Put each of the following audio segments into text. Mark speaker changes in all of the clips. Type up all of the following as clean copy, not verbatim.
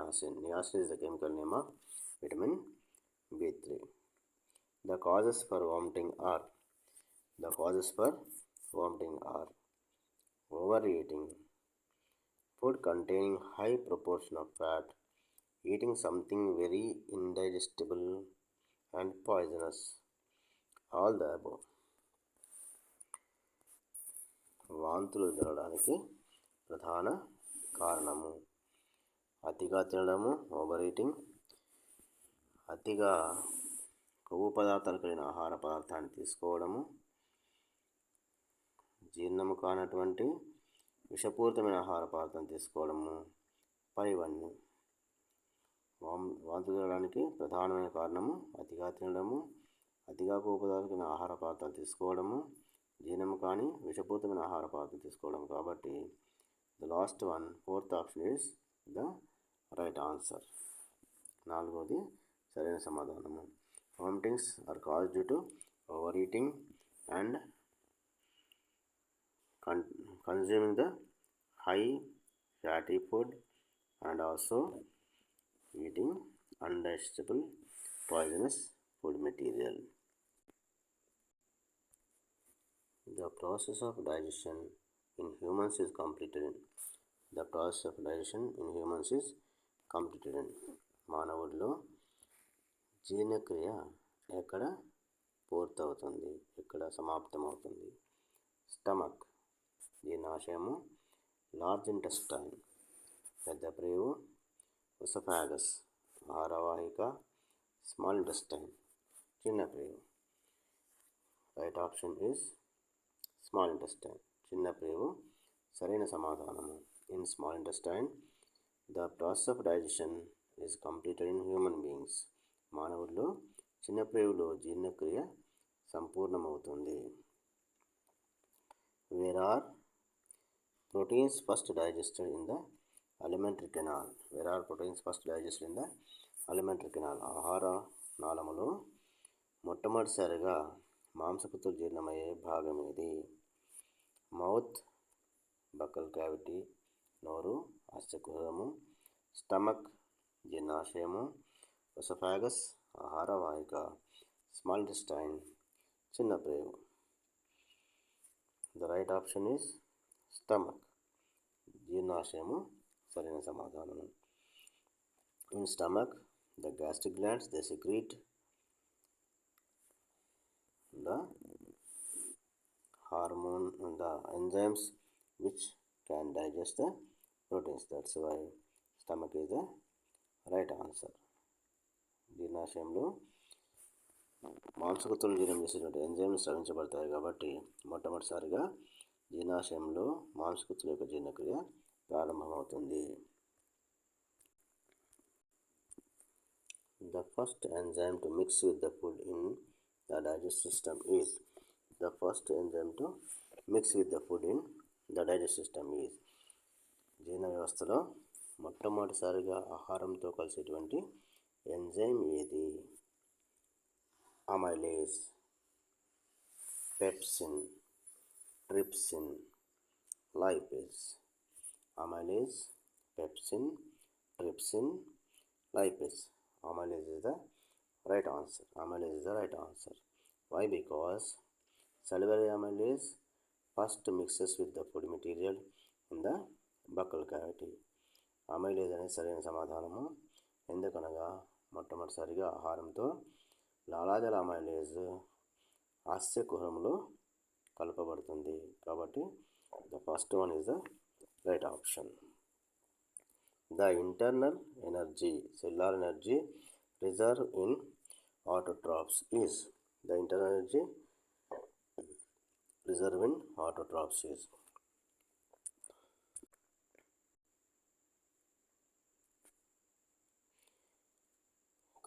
Speaker 1: niacin. Niacin is the chemical name of vitamin B3. The causes for vomiting are overeating, food containing high proportion of fat, eating something very indigestible and poisonous. All the above. వాంతులు జరగడానికి ప్రధాన కారణము అతిగా తినడము, over eating, అతిగా కొవ్వు పదార్థాలు కలిగిన ఆహార పదార్థాన్ని తీసుకోవడము, జీర్ణము కానటువంటి విషపూరితమైన ఆహార పదార్థాన్ని తీసుకోవడము, పైవన్నీ. వాంతులు జరగడానికి ప్రధానమైన కారణము అతిగా తినడము, అతిగా కొవ్వు పదార్థాలు కలిగిన ఆహార పదార్థాలు తీసుకోవడము, జీర్ణము కానీ విషపూరితమైన ఆహార పదార్థాలు తీసుకోవడం. కాబట్టి the last one, fourth option is the right answer. 4వది సరైన సమాధానము. Vomitings are cause due to over eating and consuming the high fatty food and also eating undigestible poisonous food material. The process of digestion in humans is completed in. The process of digestion in humans is completed in. మానవుడిలో జీర్ణక్రియ ఎక్కడ పూర్తవుతుంది, ఎక్కడ సమాప్తమవుతుంది? Stomach, జీర్ణాశయము. Large intestine, పెద్ద ప్రేవు. Oesophagus, ఆహారవాహిక. స్మాల్ ఇంటెస్టైన్, చిన్న ప్రేవు. Right option is small intestine, చిన్న ప్రేవు సరైన సమాధానము. In small intestine the process of digestion is completed in human beings. మానవుడిలో చిన్న ప్రేవులో జీర్ణక్రియ సంపూర్ణమవుతుంది. Where are proteins first digested in the alimentary canal. Where are proteins first digested in the alimentary canal? ఆహార నాళములో మొట్టమొదటిసారిగా మాంసకృతులు జీర్ణమయ్యే భాగం ఏది? మౌత్, బకల్ క్యావిటీ, నోరు, ఆస్యకుహరము. స్టమక్, జీర్ణాశయము. ఎసోఫాగస్, ఆహార వాహిక. స్మాల్ ఇంటెస్టైన్, చిన్న ప్రేవు. The right option is stomach, జీర్ణాశయము సరైన సమాధానము. In stomach the gastric glands they secrete the hormone and the enzymes which can digest the proteins. That's why stomach is the right answer. జీర్ణాశయంలో మాంసకృతులను జీర్ణం చేసేటువంటి ఎంజైమ్లు స్రవించబడతాయి కాబట్టి మొట్టమొదటిసారిగా జీర్ణాశయంలో మాంసకృతుల యొక్క జీర్ణక్రియ ప్రారంభమవుతుంది. The first enzyme to mix with the food in the digestive system is. The first enzyme to mix with the food in the digestive system is. జీర్ణ వ్యవస్థలో మొట్టమొదటిసారిగా ఆహారంతో కలిసేటువంటి ఎంజైమ్ ఏది? Amylase, pepsin, trypsin, lipase. Amylase, pepsin, trypsin, lipase. Amylase is the right answer. Amylase is the right answer. Why? Because salivary amylase first mixes with the food material in the buccal cavity. Amylase అనేది సరైన సమాధానము. ఎందుకనగా మొట్టమొదటిసారిగా ఆహారంతో లాలాజల amylase ఆస్యకుహరంలో కలపబడుతుంది. కాబట్టి the first one is the right option. The internal energy, cellular energy reserved in autotrophs is. The internal energy reserved in autotrophs is.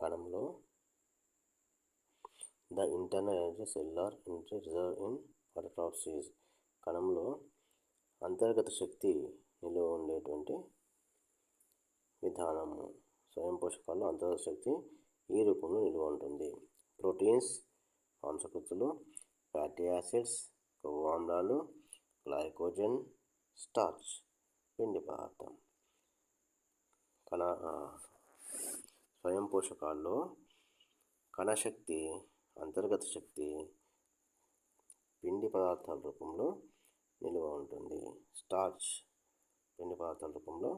Speaker 1: కణంలో the internal energy, cellular energy reserved in autotrophs is. కణంలో అంతర్గత శక్తి నిలువ ఉండేటువంటి విధానము. స్వయం పోషకాల్లో అంతర్గత శక్తి ఈ రూపంలో నిలువ ఉంటుంది. ప్రోటీన్స్, మాంసకృతులు, ఫ్యాటీ యాసిడ్స్, కొవ్వు ఆమ్లాలు, గ్లైకోజన్, స్టార్చ్, పిండి పదార్థం. కణ స్వయం పోషకాల్లో కణశక్తి, అంతర్గత శక్తి పిండి పదార్థాల రూపంలో నిల్వ ఉంటుంది. స్టార్చ్ పిండి పదార్థాల రూపంలో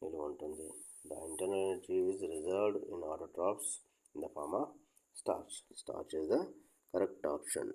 Speaker 1: నిల్వ ఉంటుంది. The internal energy is reserved in autotrophs in the form of starch. Starch is the correct option.